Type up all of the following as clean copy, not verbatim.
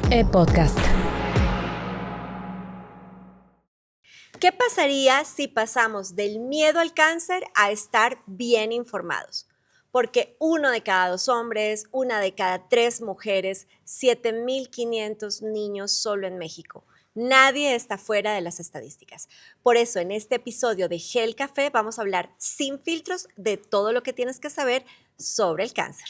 Podcast. ¿Qué pasaría si pasamos del miedo al cáncer a estar bien informados? Porque 1 de cada 2 hombres, 1 de cada 3 mujeres, 7,500 niños solo en México. Nadie está fuera de las estadísticas. Por eso, en este episodio de Gel Café vamos a hablar sin filtros de todo lo que tienes que saber sobre el cáncer.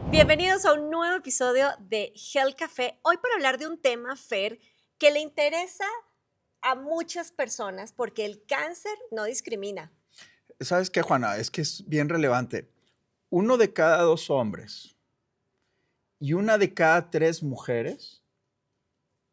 Bienvenidos a un nuevo episodio de Gel Café. Hoy para hablar de un tema, Fer, que le interesa a muchas personas porque el cáncer no discrimina. ¿Sabes qué, Juana? Es que es bien relevante. 1 de cada 2 hombres y 1 de cada 3 mujeres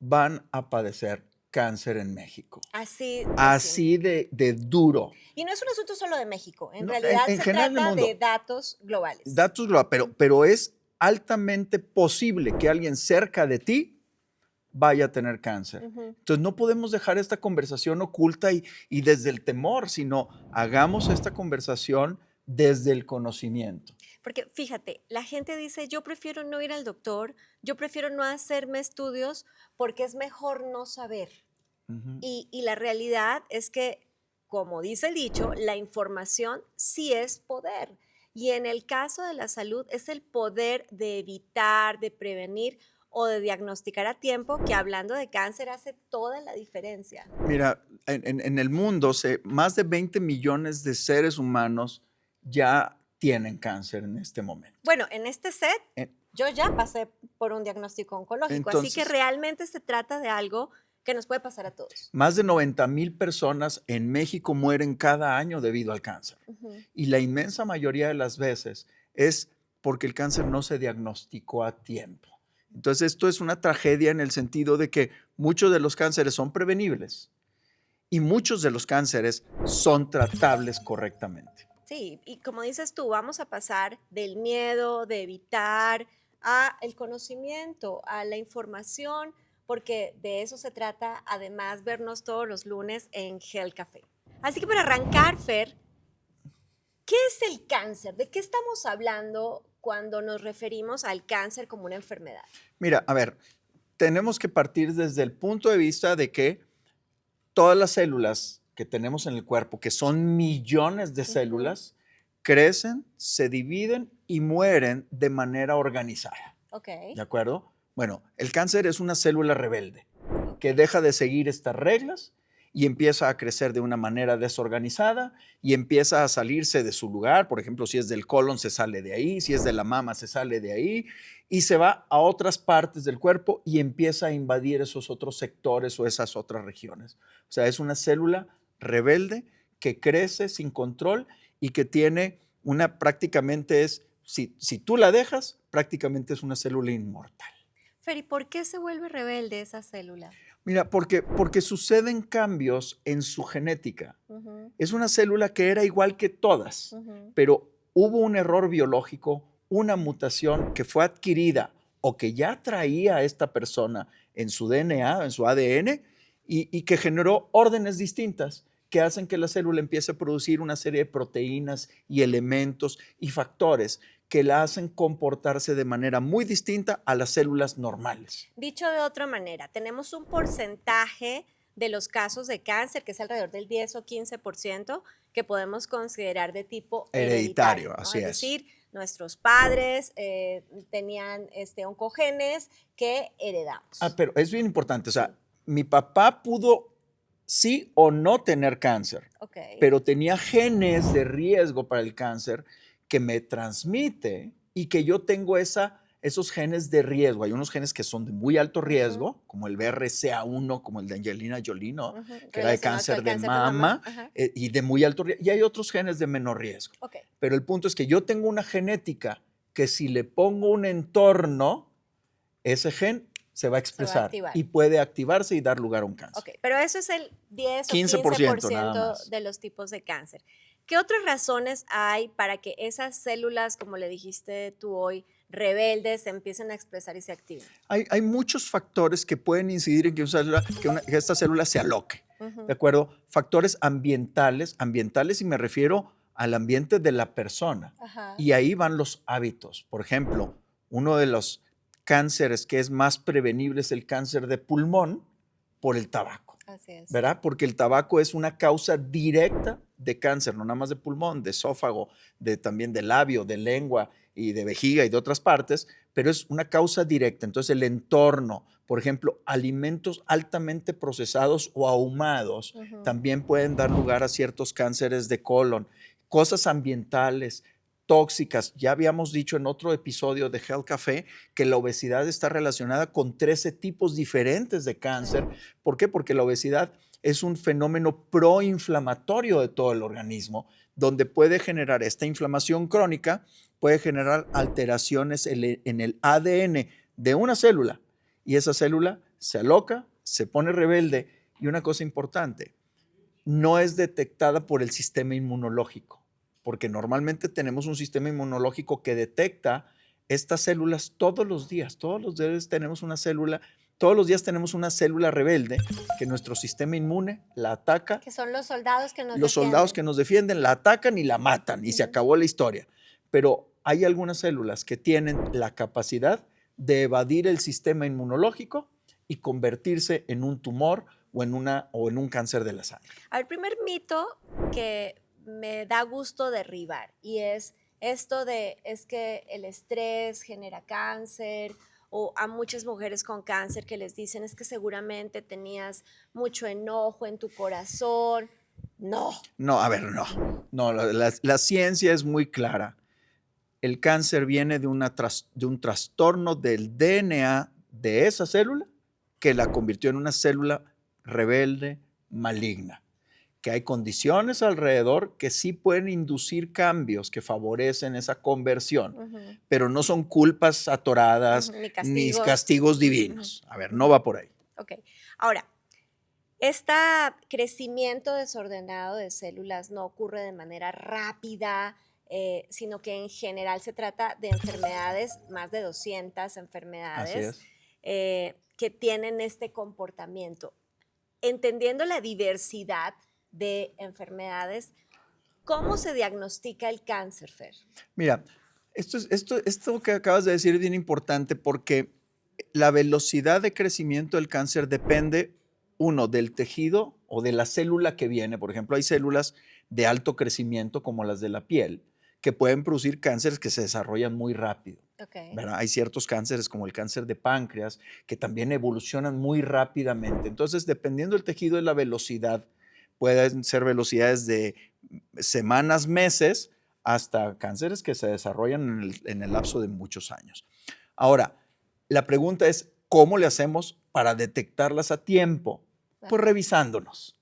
van a padecer cáncer en México. Así de duro. Y no es un asunto solo de México. En No, realidad en se general trata del mundo. de datos globales. Datos globales, pero es altamente posible que alguien cerca de ti vaya a tener cáncer. Entonces no podemos dejar esta conversación oculta y desde el temor, sino hagamos esta conversación desde el conocimiento. Porque fíjate, la gente dice, yo prefiero no ir al doctor, yo prefiero no hacerme estudios porque es mejor no saber. Y la realidad es que, como dice el dicho, la información sí es poder. Y en el caso de la salud es el poder de evitar, de prevenir o de diagnosticar a tiempo, que hablando de cáncer hace toda la diferencia. Mira, en el mundo más de 20 millones de seres humanos ya tienen cáncer en este momento. Bueno, en este set yo ya pasé por un diagnóstico oncológico, así que realmente se trata de algo que nos puede pasar a todos. Más de 90,000 personas en México mueren cada año debido al cáncer. Y la inmensa mayoría de las veces es porque el cáncer no se diagnosticó a tiempo. Entonces, esto es una tragedia en el sentido de que muchos de los cánceres son prevenibles y muchos de los cánceres son tratables correctamente. Sí, y como dices tú, vamos a pasar del miedo, de evitar, a el conocimiento, a la información, porque de eso se trata, además, vernos todos los lunes en Gel Café. Así que para arrancar, Fer, ¿qué es el cáncer? ¿De qué estamos hablando cuando nos referimos al cáncer como una enfermedad? Mira, a ver, tenemos que partir desde el punto de vista de que todas las células que tenemos en el cuerpo, que son millones de células, crecen, se dividen y mueren de manera organizada. ¿De acuerdo? Bueno, el cáncer es una célula rebelde que deja de seguir estas reglas y empieza a crecer de una manera desorganizada y empieza a salirse de su lugar. Por ejemplo, si es del colon, se sale de ahí, si es de la mama, se sale de ahí y se va a otras partes del cuerpo y empieza a invadir esos otros sectores o esas otras regiones. O sea, es una célula rebelde que crece sin control y que tiene prácticamente es, si tú la dejas, prácticamente es una célula inmortal. Fer, ¿y por qué se vuelve rebelde esa célula? Mira, porque suceden cambios en su genética. Es una célula que era igual que todas, pero hubo un error biológico, una mutación que fue adquirida o que ya traía a esta persona en su DNA, en su ADN, y que generó órdenes distintas que hacen que la célula empiece a producir una serie de proteínas y elementos y factores que la hacen comportarse de manera muy distinta a las células normales. Dicho de otra manera, tenemos un porcentaje de los casos de cáncer, que es alrededor del 10 o 15%, que podemos considerar de tipo hereditario, ¿no? Así es. Es decir, nuestros padres tenían oncogenes que heredamos. Pero es bien importante, o sea, mi papá pudo sí o no tener cáncer, pero tenía genes de riesgo para el cáncer que me transmite y que yo tengo esos genes de riesgo. Hay unos genes que son de muy alto riesgo, como el BRCA1, como el de Angelina Jolie, ¿no? Que era de cáncer de mama y de muy alto riesgo. Y hay otros genes de menor riesgo. Pero el punto es que yo tengo una genética que si le pongo un entorno, ese gen se va a expresar y puede activarse y dar lugar a un cáncer. Pero eso es el 10 o 15% de los tipos de cáncer. ¿Qué otras razones hay para que esas células, como le dijiste tú hoy, rebeldes, se empiecen a expresar y se activen? Hay muchos factores que pueden incidir en que esta célula se aloque, ¿de acuerdo? Factores ambientales y me refiero al ambiente de la persona. Ajá. Y ahí van los hábitos. Por ejemplo, uno de los cánceres que es más prevenible es el cáncer de pulmón por el tabaco, Así es. ¿verdad? Porque el tabaco es una causa directa de cáncer, no nada más de pulmón, de esófago, también de labio, de lengua y de vejiga y de otras partes, pero es una causa directa. Entonces el entorno, por ejemplo, alimentos altamente procesados o ahumados también pueden dar lugar a ciertos cánceres de colon, cosas ambientales, tóxicas. Ya habíamos dicho en otro episodio de Health Café que la obesidad está relacionada con 13 tipos diferentes de cáncer. ¿Por qué? Porque la obesidad es un fenómeno proinflamatorio de todo el organismo, donde puede generar esta inflamación crónica, puede generar alteraciones en el ADN de una célula y esa célula se aloca, se pone rebelde y una cosa importante, no es detectada por el sistema inmunológico, porque normalmente tenemos un sistema inmunológico que detecta estas células todos los días tenemos una célula, todos los días tenemos una célula rebelde que nuestro sistema inmune la ataca. Que son los soldados que nos Los soldados que nos defienden la atacan y la matan y se acabó la historia. Pero hay algunas células que tienen la capacidad de evadir el sistema inmunológico y convertirse en un tumor o en un cáncer de la sangre. A ver, primer mito que me da gusto derribar y es esto es que el estrés genera cáncer o a muchas mujeres con cáncer que les dicen es que seguramente tenías mucho enojo en tu corazón. No. No, a ver, no, la ciencia es muy clara. El cáncer viene de un trastorno del DNA de esa célula que la convirtió en una célula rebelde, maligna, que hay condiciones alrededor que sí pueden inducir cambios que favorecen esa conversión, pero no son culpas atoradas ni castigos divinos. A ver, no va por ahí. Ok, ahora, este crecimiento desordenado de células no ocurre de manera rápida, sino que en general se trata de enfermedades, más de 200 enfermedades que tienen este comportamiento. Entendiendo la diversidad de enfermedades, ¿cómo se diagnostica el cáncer, Fer? Mira, esto que acabas de decir es bien importante porque la velocidad de crecimiento del cáncer depende, uno, del tejido o de la célula que viene. Por ejemplo, hay células de alto crecimiento como las de la piel que pueden producir cánceres que se desarrollan muy rápido. ¿Verdad? Hay ciertos cánceres como el cáncer de páncreas que también evolucionan muy rápidamente. Entonces, dependiendo del tejido y la velocidad, pueden ser velocidades de semanas, meses, hasta cánceres que se desarrollan en el lapso de muchos años. Ahora, la pregunta es, ¿cómo le hacemos para detectarlas a tiempo? Pues revisándonos.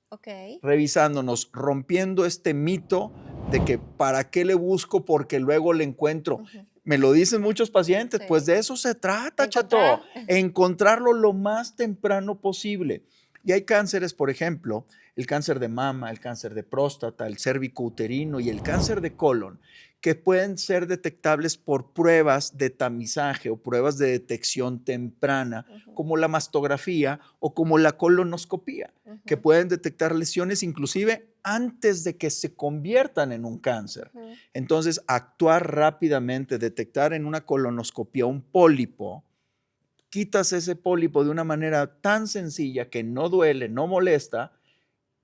Revisándonos, rompiendo este mito de que ¿para qué le busco? Porque luego le encuentro. Me lo dicen muchos pacientes, pues de eso se trata, chato, encontrarlo lo más temprano posible. Y hay cánceres, por ejemplo, el cáncer de mama, el cáncer de próstata, el cérvico-uterino y el cáncer de colon, que pueden ser detectables por pruebas de tamizaje o pruebas de detección temprana, como la mastografía o como la colonoscopía, que pueden detectar lesiones inclusive antes de que se conviertan en un cáncer. Entonces, actuar rápidamente, detectar en una colonoscopía un pólipo, quitas ese pólipo de una manera tan sencilla que no duele, no molesta,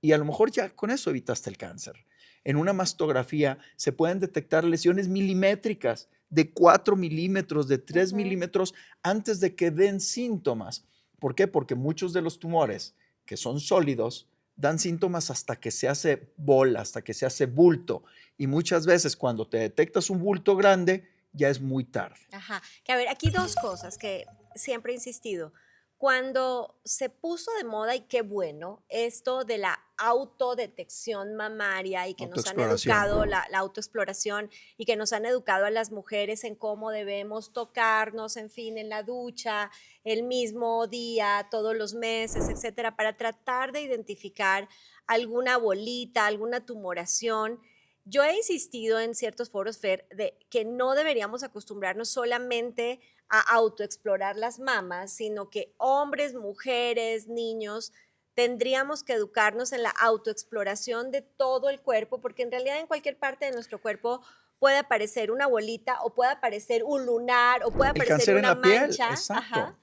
y a lo mejor ya con eso evitaste el cáncer. En una mastografía se pueden detectar lesiones milimétricas de 4 milímetros, de 3 milímetros antes de que den síntomas. ¿Por qué? Porque muchos de los tumores que son sólidos dan síntomas hasta que se hace bola, hasta que se hace bulto. Y muchas veces cuando te detectas un bulto grande, ya es muy tarde. Ajá. Que a ver, aquí dos cosas que siempre he insistido. Cuando se puso de moda, y qué bueno, esto de la autodetección mamaria y que nos han educado, la autoexploración y que nos han educado a las mujeres en cómo debemos tocarnos, en fin, en la ducha, el mismo día, todos los meses, etcétera, para tratar de identificar alguna bolita, alguna tumoración. Yo he insistido en ciertos foros, Fer, de que no deberíamos acostumbrarnos solamente a autoexplorar las mamas, sino que hombres, mujeres, niños, tendríamos que educarnos en la autoexploración de todo el cuerpo, porque en realidad en cualquier parte de nuestro cuerpo puede aparecer una bolita o puede aparecer un lunar o puede El aparecer cáncer en una la piel, mancha, exacto. ajá,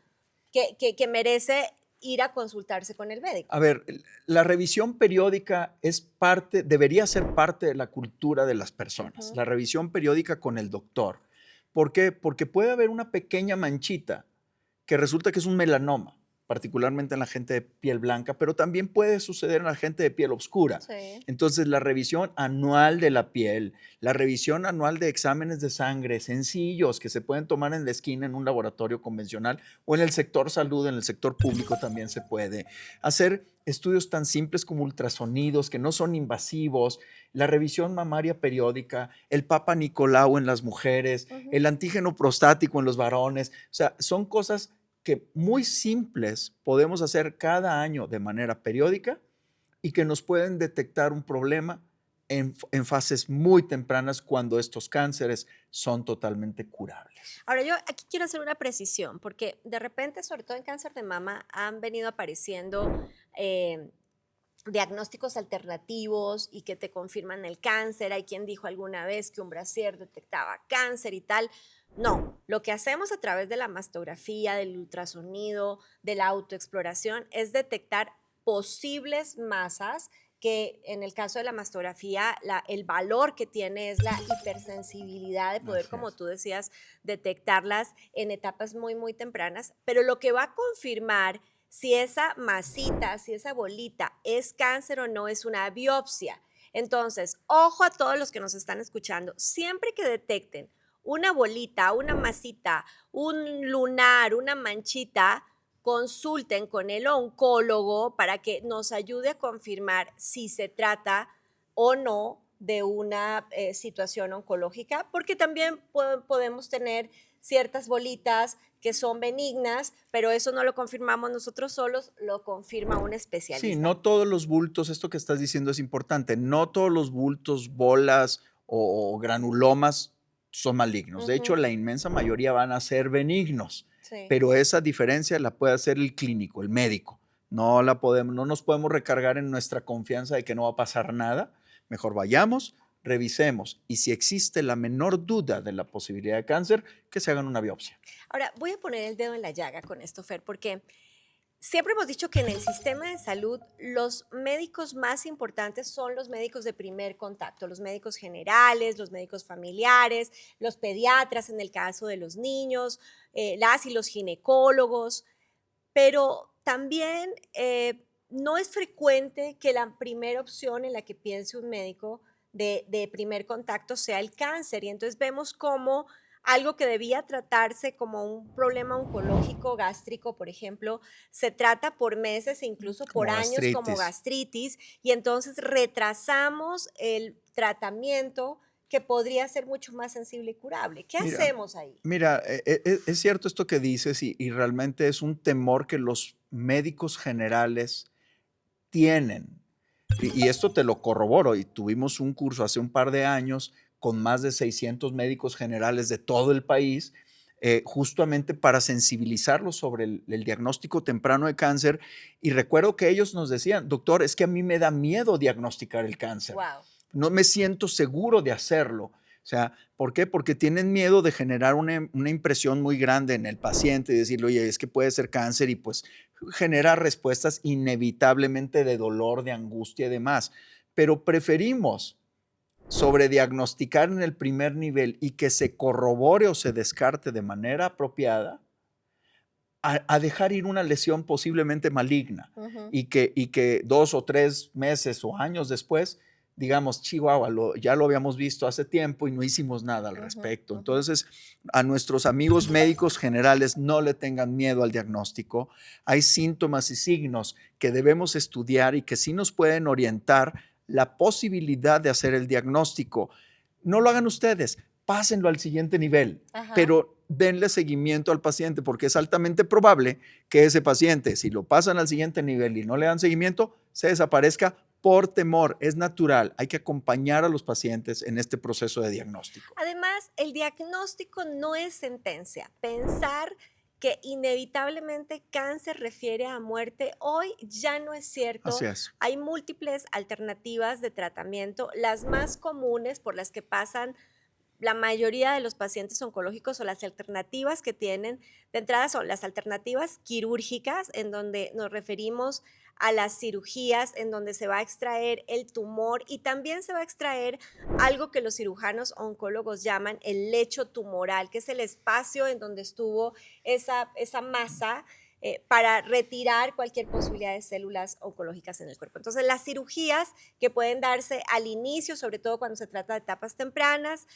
que merece ir a consultarse con el médico. A ver, la revisión periódica es parte, debería ser parte de la cultura de las personas. Ujú. La revisión periódica con el doctor. ¿Por qué? Porque puede haber una pequeña manchita que resulta que es un melanoma, particularmente en la gente de piel blanca, pero también puede suceder en la gente de piel oscura. Sí. Entonces, la revisión anual de la piel, la revisión anual de exámenes de sangre sencillos que se pueden tomar en la esquina en un laboratorio convencional o en el sector salud, en el sector público también se puede. Hacer estudios tan simples como ultrasonidos que no son invasivos, la revisión mamaria periódica, el Papa Nicolau en las mujeres, Ujú. el antígeno prostático en los varones. O sea, son cosas que muy simples podemos hacer cada año de manera periódica y que nos pueden detectar un problema en fases muy tempranas cuando estos cánceres son totalmente curables. Ahora, yo aquí quiero hacer una precisión, porque de repente, sobre todo en cáncer de mama, han venido apareciendo eh, diagnósticos alternativos y que te confirman el cáncer. Hay quien dijo alguna vez que un brasier detectaba cáncer y tal. No, lo que hacemos a través de la mastografía, del ultrasonido, de la autoexploración, es detectar posibles masas que en el caso de la mastografía, el valor que tiene es la hipersensibilidad de poder, Así como es. tú decías, detectarlas en etapas muy, muy tempranas. Pero lo que va a confirmar si esa masita, si esa bolita es cáncer o no, es una biopsia. Entonces, ojo a todos los que nos están escuchando, siempre que detecten una bolita, una masita, un lunar, una manchita, consulten con el oncólogo para que nos ayude a confirmar si se trata o no de una situación oncológica, porque también podemos tener ciertas bolitas que son benignas, pero eso no lo confirmamos nosotros solos, lo confirma un Sí, especialista. no todos los bultos, esto que estás diciendo es importante, no todos los bultos, bolas o granulomas son malignos. De hecho, Ujú, la inmensa mayoría van a ser benignos, sí. pero esa diferencia la puede hacer el clínico, el médico. No la podemos, no nos podemos recargar en nuestra confianza de que no va a pasar nada. Mejor vayamos, revisemos y si existe la menor duda de la posibilidad de cáncer, que se hagan una biopsia. Ahora, voy a poner el dedo en la llaga con esto, Fer, porque siempre hemos dicho que en el sistema de salud los médicos más importantes son los médicos de primer contacto, los médicos generales, los médicos familiares, los pediatras en el caso de los niños, las y los ginecólogos, pero también no es frecuente que la primera opción en la que piense un médico de primer contacto sea el cáncer. Y entonces vemos como algo que debía tratarse como un problema oncológico gástrico, por ejemplo, se trata por meses e incluso por Como años como gastritis. gastritis, y entonces retrasamos el tratamiento que podría ser mucho más sensible y curable. ¿Qué Mira, hacemos ahí? mira, es cierto esto que dices y realmente es un temor que los médicos generales tienen. Y esto te lo corroboro y tuvimos un curso hace un par de años con más de 600 médicos generales de todo el país, justamente para sensibilizarlos sobre el diagnóstico temprano de cáncer. Y recuerdo que ellos nos decían, doctor, es que a mí me da miedo diagnosticar el cáncer. Wow. No me siento seguro de hacerlo. O sea, ¿por qué? Porque tienen miedo de generar una impresión muy grande en el paciente y decirle, oye, es que puede ser cáncer y pues genera respuestas inevitablemente de dolor, de angustia y demás. Pero preferimos sobrediagnosticar en el primer nivel y que se corrobore o se descarte de manera apropiada a dejar ir una lesión posiblemente maligna Ujú, y que 2 o 3 meses o años después digamos, Chihuahua, ya lo habíamos visto hace tiempo y no hicimos nada al ujú, respecto. ujú. Entonces, a nuestros amigos médicos generales no le tengan miedo al diagnóstico. Hay síntomas y signos que debemos estudiar y que sí nos pueden orientar la posibilidad de hacer el diagnóstico. No lo hagan ustedes, pásenlo al siguiente nivel, Ajá. pero denle seguimiento al paciente porque es altamente probable que ese paciente, si lo pasan al siguiente nivel y no le dan seguimiento, se desaparezca por temor, es natural. Hay que acompañar a los pacientes en este proceso de diagnóstico. Además, el diagnóstico no es sentencia. Pensar que inevitablemente cáncer refiere a muerte hoy ya no es cierto. Así es. Hay múltiples alternativas de tratamiento. Las más comunes por las que pasan la mayoría de los pacientes oncológicos o las alternativas que tienen de entrada son las alternativas quirúrgicas, en donde nos referimos a las cirugías, en donde se va a extraer el tumor y también se va a extraer algo que los cirujanos oncólogos llaman el lecho tumoral, que es el espacio en donde estuvo esa masa para retirar cualquier posibilidad de células oncológicas en el cuerpo. Entonces, las cirugías que pueden darse al inicio, sobre todo cuando se trata de etapas tempranas,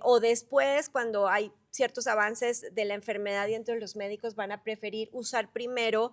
o después cuando hay ciertos avances de la enfermedad y entonces los médicos van a preferir usar primero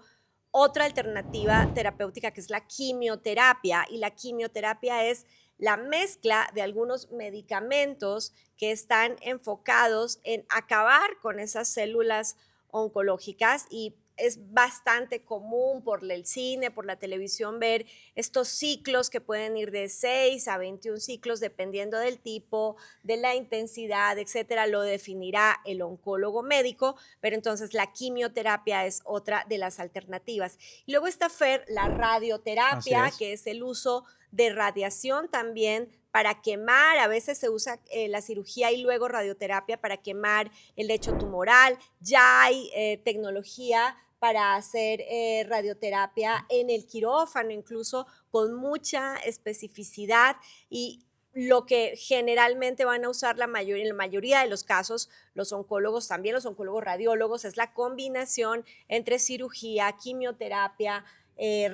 otra alternativa terapéutica que es la quimioterapia, y la quimioterapia es la mezcla de algunos medicamentos que están enfocados en acabar con esas células oncológicas y es bastante común por el cine, por la televisión, ver estos ciclos que pueden ir de 6 a 21 ciclos, dependiendo del tipo, de la intensidad, etcétera. Lo definirá el oncólogo médico, pero entonces la quimioterapia es otra de las alternativas. Y luego está, Fer, la radioterapia, que es el uso de radiación también para quemar. A veces se usa la cirugía y luego radioterapia para quemar el lecho tumoral. Ya hay tecnología para hacer radioterapia en el quirófano, incluso con mucha especificidad, y lo que generalmente van a usar en la mayoría de los casos los oncólogos, también los oncólogos radiólogos, es la combinación entre cirugía, quimioterapia,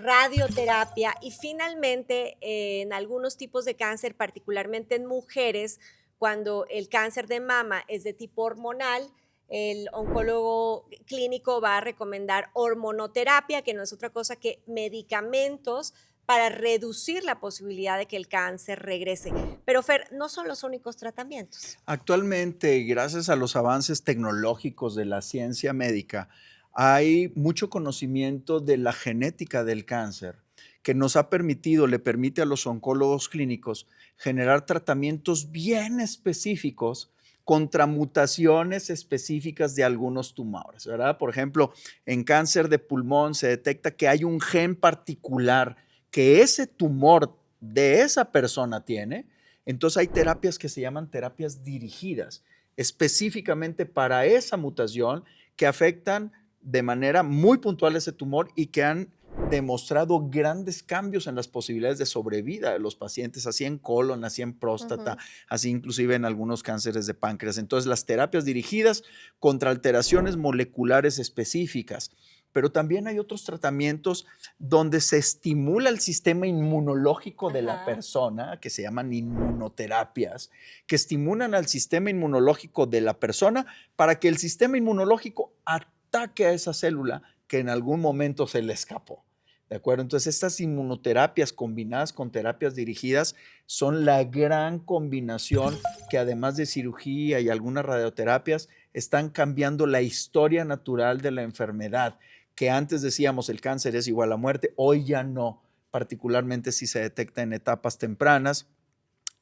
radioterapia y finalmente en algunos tipos de cáncer, particularmente en mujeres, cuando el cáncer de mama es de tipo hormonal, el oncólogo clínico va a recomendar hormonoterapia, que no es otra cosa que medicamentos para reducir la posibilidad de que el cáncer regrese. Pero Fer, no son los únicos tratamientos. Actualmente, gracias a los avances tecnológicos de la ciencia médica, hay mucho conocimiento de la genética del cáncer que nos ha permitido, le permite a los oncólogos clínicos generar tratamientos bien específicos contra mutaciones específicas de algunos tumores, ¿verdad? Por ejemplo, en cáncer de pulmón se detecta que hay un gen particular que ese tumor de esa persona tiene. Entonces hay terapias que se llaman terapias dirigidas, específicamente para esa mutación que afectan de manera muy puntual ese tumor y que han demostrado grandes cambios en las posibilidades de sobrevida de los pacientes, así en colon, así en próstata, así inclusive en algunos cánceres de páncreas. Entonces, las terapias dirigidas contra alteraciones moleculares específicas, pero también hay otros tratamientos donde se estimula el sistema inmunológico de la persona, que se llaman inmunoterapias, que estimulan al sistema inmunológico de la persona para que el sistema inmunológico ataque a esa célula que en algún momento se le escapó. ¿De acuerdo? Entonces, estas inmunoterapias combinadas con terapias dirigidas son la gran combinación que, además de cirugía y algunas radioterapias, están cambiando la historia natural de la enfermedad, que antes decíamos el cáncer es igual a muerte, hoy ya no, particularmente si se detecta en etapas tempranas,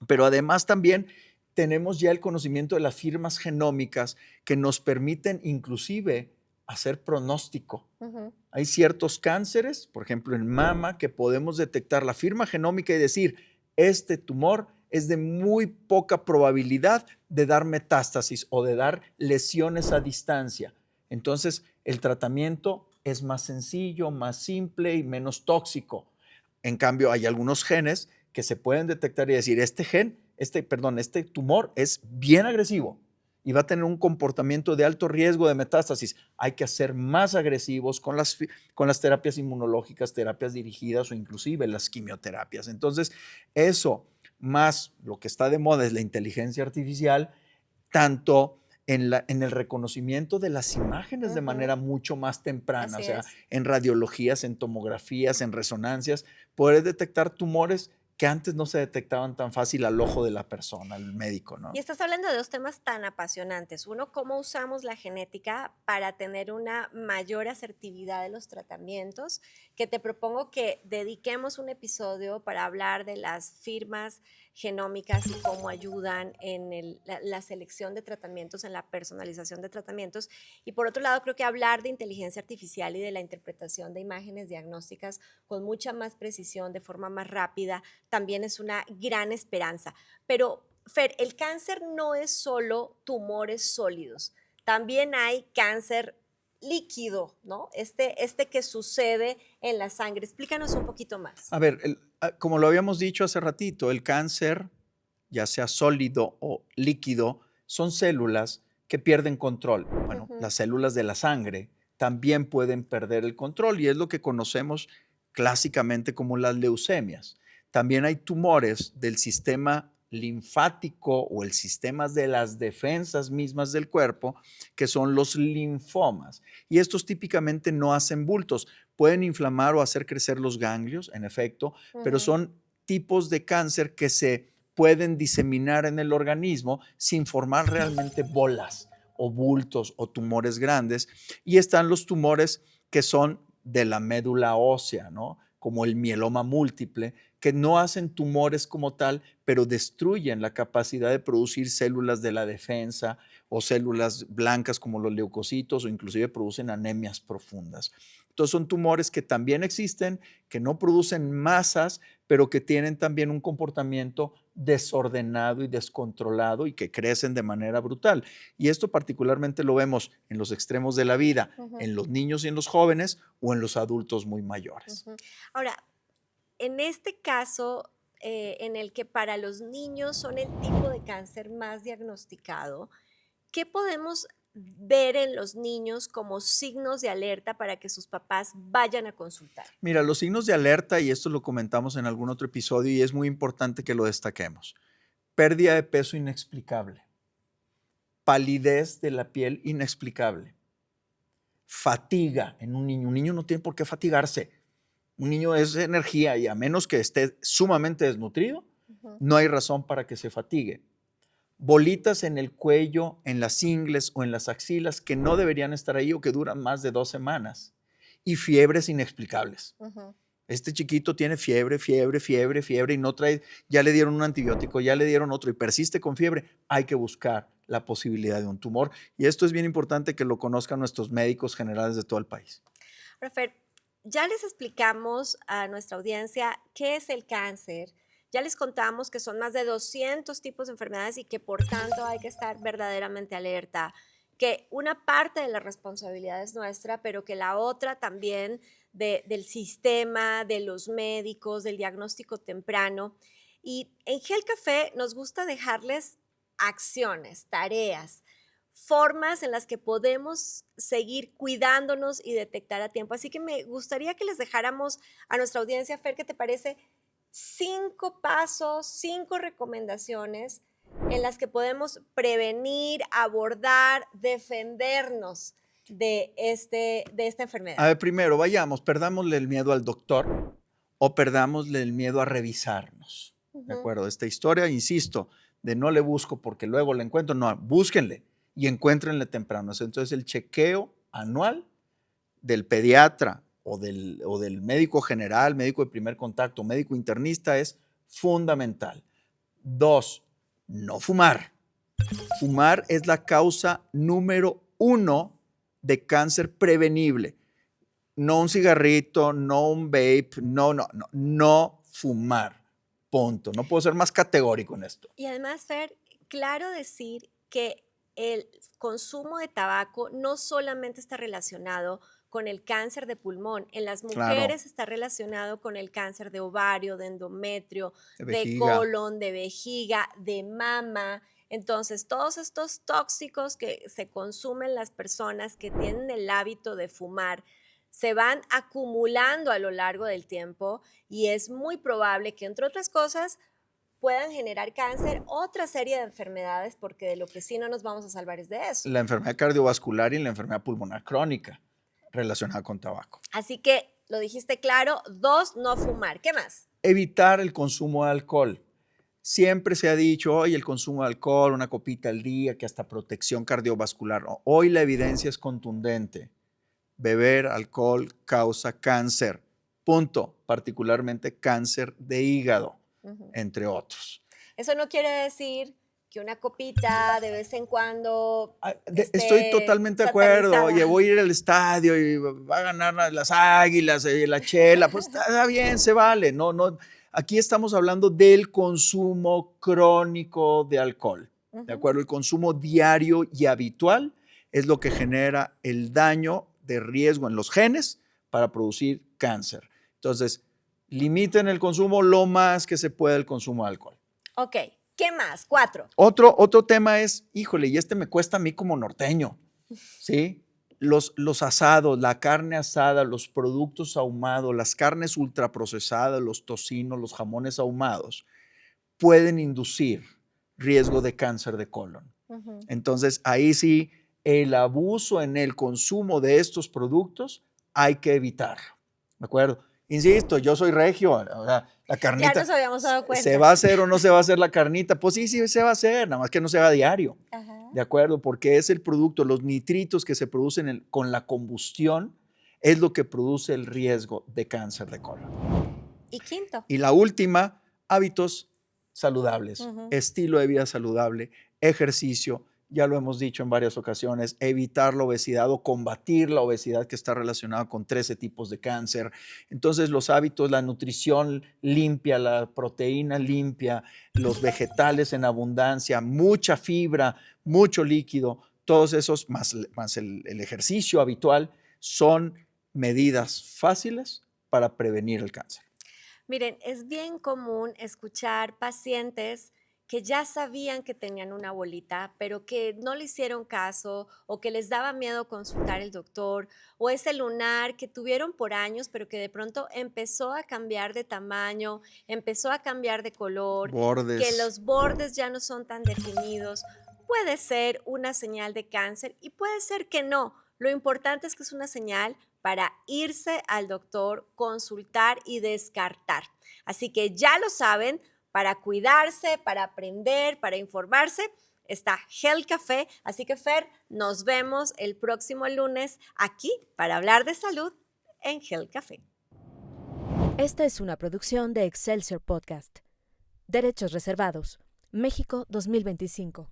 pero además también tenemos ya el conocimiento de las firmas genómicas que nos permiten inclusive hacer pronóstico. Hay ciertos cánceres, por ejemplo en mama, que podemos detectar la firma genómica y decir, este tumor es de muy poca probabilidad de dar metástasis o de dar lesiones a distancia. Entonces, el tratamiento es más sencillo, más simple y menos tóxico. En cambio, hay algunos genes que se pueden detectar y decir, este tumor es bien agresivo y va a tener un comportamiento de alto riesgo de metástasis. Hay que ser más agresivos con las terapias inmunológicas, terapias dirigidas o inclusive las quimioterapias. Entonces, eso más lo que está de moda es la inteligencia artificial, tanto en el reconocimiento de las imágenes de manera mucho más temprana, Así o sea, es. en radiologías, en tomografías, en resonancias, poder detectar tumores que antes no se detectaban tan fácil al ojo de la persona, al médico, Y ¿no? estás hablando de dos temas tan apasionantes. Uno, cómo usamos la genética para tener una mayor asertividad de los tratamientos, que te propongo que dediquemos un episodio para hablar de las firmas genómicas y cómo ayudan en la selección de tratamientos, en la personalización de tratamientos. Y por otro lado, creo que hablar de inteligencia artificial y de la interpretación de imágenes diagnósticas con mucha más precisión, de forma más rápida, también es una gran esperanza. Pero Fer, el cáncer no es solo tumores sólidos, también hay cáncer líquido, ¿no? Este que sucede en la sangre. Explícanos un poquito más. A ver, como lo habíamos dicho hace ratito, el cáncer, ya sea sólido o líquido, son células que pierden control. Bueno, Ujú, las células de la sangre también pueden perder el control y es lo que conocemos clásicamente como las leucemias. También hay tumores del sistema linfático o el sistema de las defensas mismas del cuerpo, que son los linfomas. Y estos típicamente no hacen bultos. Pueden inflamar o hacer crecer los ganglios, en efecto, pero ujú, son tipos de cáncer que se pueden diseminar en el organismo sin formar realmente bolas o bultos o tumores grandes. Y están los tumores que son de la médula ósea, ¿no? Como el mieloma múltiple, que no hacen tumores como tal, pero destruyen la capacidad de producir células de la defensa o células blancas como los leucocitos o inclusive producen anemias profundas. Entonces son tumores que también existen, que no producen masas, pero que tienen también un comportamiento desordenado y descontrolado y que crecen de manera brutal. Y esto particularmente lo vemos en los extremos de la vida, ujú, en los niños y en los jóvenes o en los adultos muy mayores. ujú. Ahora, en este caso, en el que para los niños son el tipo de cáncer más diagnosticado, ¿qué podemos ver en los niños como signos de alerta para que sus papás vayan a consultar? Mira, los signos de alerta, y esto lo comentamos en algún otro episodio y es muy importante que lo destaquemos. Pérdida de peso inexplicable, palidez de la piel inexplicable, fatiga en un niño. Un niño no tiene por qué fatigarse. Un niño es energía y a menos que esté sumamente desnutrido, Ujú, no hay razón para que se fatigue. Bolitas en el cuello, en las ingles o en las axilas que no deberían estar ahí o que duran más de 2 semanas. Y fiebres inexplicables. ujú. Este chiquito tiene fiebre, fiebre, fiebre, fiebre y no trae, ya le dieron un antibiótico, ya le dieron otro y persiste con fiebre. Hay que buscar la posibilidad de un tumor. Y esto es bien importante que lo conozcan nuestros médicos generales de todo el país. Ahora, Fer, ya les explicamos a nuestra audiencia qué es el cáncer, ya les contamos que son más de 200 tipos de enfermedades y que por tanto hay que estar verdaderamente alerta, que una parte de la responsabilidad es nuestra, pero que la otra también del sistema, de los médicos, del diagnóstico temprano. Y en Gel Café nos gusta dejarles acciones, tareas, formas en las que podemos seguir cuidándonos y detectar a tiempo. Así que me gustaría que les dejáramos a nuestra audiencia, Fer, ¿qué te parece? 5 pasos, 5 recomendaciones en las que podemos prevenir, abordar, defendernos de esta A enfermedad. ver, primero, vayamos, perdámosle el miedo al doctor o perdámosle el miedo a revisarnos. ¿De Ujú, acuerdo? Esta historia, insisto, de no le busco porque luego le encuentro, no, búsquenle y encuéntrenle temprano. Entonces, el chequeo anual del pediatra o del médico general, médico de primer contacto, médico internista es fundamental. Dos, no fumar. Fumar es la causa número uno de cáncer prevenible. No un cigarrito, no un vape, no, no, no, no fumar. Punto. No puedo ser más categórico en esto. y además, Fer, claro decir que el consumo de tabaco no solamente está relacionado con el cáncer de pulmón, en las Claro, mujeres está relacionado con el cáncer de ovario, de endometrio, de de vejiga. colon, de vejiga, de mama. Entonces, todos estos tóxicos que se consumen las personas que tienen el hábito de fumar se van acumulando a lo largo del tiempo y es muy probable que, entre otras cosas, puedan generar cáncer, otra serie de enfermedades, porque de lo que sí no nos vamos a salvar es de eso. La enfermedad cardiovascular y la enfermedad pulmonar crónica relacionada con tabaco. Así que lo dijiste claro, 2, no fumar. ¿Qué más? evitar el consumo de alcohol. Siempre se ha dicho, hoy el consumo de alcohol, una copita al día, que hasta protección cardiovascular. No, hoy la evidencia es contundente. Beber alcohol causa cáncer, punto, particularmente cáncer de hígado, entre otros. Eso no quiere decir que una copita de vez en cuando Estoy totalmente de acuerdo. Oye, satanizada. voy a ir al estadio y va a ganar las Águilas, la chela, pues está bien, se vale. No, no. Aquí estamos hablando del consumo crónico de alcohol, ¿de acuerdo? El consumo diario y habitual es lo que genera el daño de riesgo en los genes para producir cáncer. Entonces, limiten el consumo lo más que se pueda el consumo de alcohol. Ok, ¿qué más? 4. Otro tema es, híjole, y este me cuesta a mí como norteño, ¿sí? Los asados, la carne asada, los productos ahumados, las carnes ultraprocesadas, los tocinos, los jamones ahumados, pueden inducir riesgo de cáncer de colon. Entonces, ahí sí, el abuso en el consumo de estos productos hay que evitarlo, ¿de acuerdo? Insisto, yo soy regio, o sea, la carnita. Ya nos habíamos dado cuenta. ¿Se va a hacer o no se va a hacer la carnita? Pues sí, sí se va a hacer, nada más que no se haga diario, ¿de acuerdo? Porque es el producto, los nitritos que se producen con la combustión es lo que produce el riesgo de cáncer de colon. Y quinto. Y la última, hábitos saludables, estilo de vida saludable, ejercicio, ya lo hemos dicho en varias ocasiones, evitar la obesidad o combatir la obesidad que está relacionada con 13 tipos de cáncer. Entonces los hábitos, la nutrición limpia, la proteína limpia, los vegetales en abundancia, mucha fibra, mucho líquido, todos esos más el ejercicio habitual son medidas fáciles para prevenir el cáncer. Miren, es bien común escuchar pacientes que ya sabían que tenían una bolita, pero que no le hicieron caso o que les daba miedo consultar al doctor, o ese lunar que tuvieron por años, pero que de pronto empezó a cambiar de tamaño, empezó a cambiar de color, Bordes. que los bordes ya no son tan definidos. Puede ser una señal de cáncer y puede ser que no. Lo importante es que es una señal para irse al doctor, consultar y descartar. Así que ya lo saben, para cuidarse, para aprender, para informarse, está Health Café. Así que, Fer, nos vemos el próximo lunes aquí para hablar de salud en Health Café. Esta es una producción de Excelsior Podcast. Derechos reservados. México 2025.